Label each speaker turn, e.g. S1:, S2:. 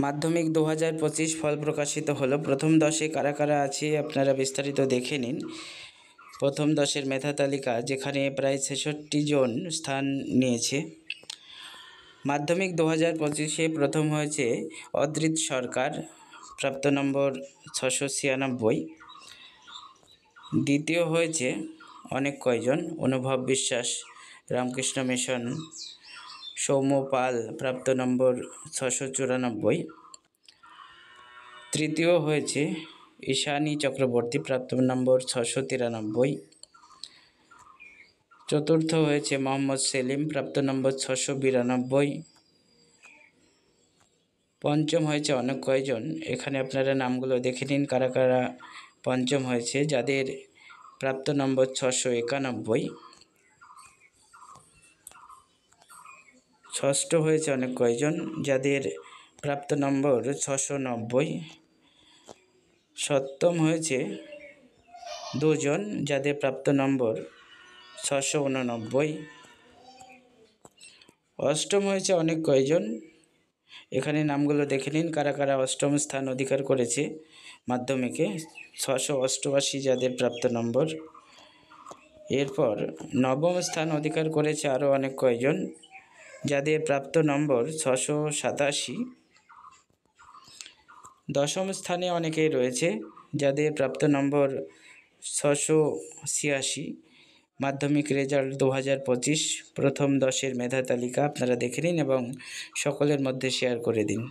S1: মাধ্যমিক 2025 ফল প্রকাশিত হলো। প্রথম 10-এ কারা কারা আছে আপনারা বিস্তারিত দেখে নিন। প্রথম 10-এর মেধা তালিকা, যেখানে প্রায় 66 জন স্থান নিয়েছে। মাধ্যমিক 2025-এ প্রথম হয়েছে অদ্রিত সরকার, প্রাপ্ত নম্বর 696। দ্বিতীয় হয়েছে অনেক কয়জন, অনুভব বিশ্বাস, রামকৃষ্ণ মিশন, সৌম্য পাল, প্রাপ্ত নম্বর 694। তৃতীয় হয়েছে ঈশানী চক্রবর্তী, প্রাপ্ত নম্বর 693। চতুর্থ হয়েছে মোহাম্মদ সেলিম, প্রাপ্ত নম্বর 692। পঞ্চম হয়েছে অনেক কয়জন, এখানে আপনারা নামগুলো দেখে নিন কারা কারা পঞ্চম হয়েছে, যাদের প্রাপ্ত নম্বর 691। ষষ্ঠ হয়েছে অনেক কয়জন, যাদের প্রাপ্ত নম্বর 690। সপ্তম হয়েছে দুজন, যাদের প্রাপ্ত নম্বর 689। অষ্টম হয়েছে অনেক কয়জন, এখানে নামগুলো দেখে নিন কারা কারা অষ্টম স্থান অধিকার করেছে মাধ্যমিকে, 688 যাদের প্রাপ্ত নম্বর। এরপর নবম স্থান অধিকার করেছে আরও অনেক কয়জন, যাদের প্রাপ্ত নম্বর 687। দশম স্থানে অনেকেই রয়েছে, যাদের প্রাপ্ত নম্বর 686। মাধ্যমিক রেজাল্ট 2025 প্রথম 10-এর মেধা তালিকা আপনারা দেখে নিন এবং সকলের মধ্যে শেয়ার করে দিন।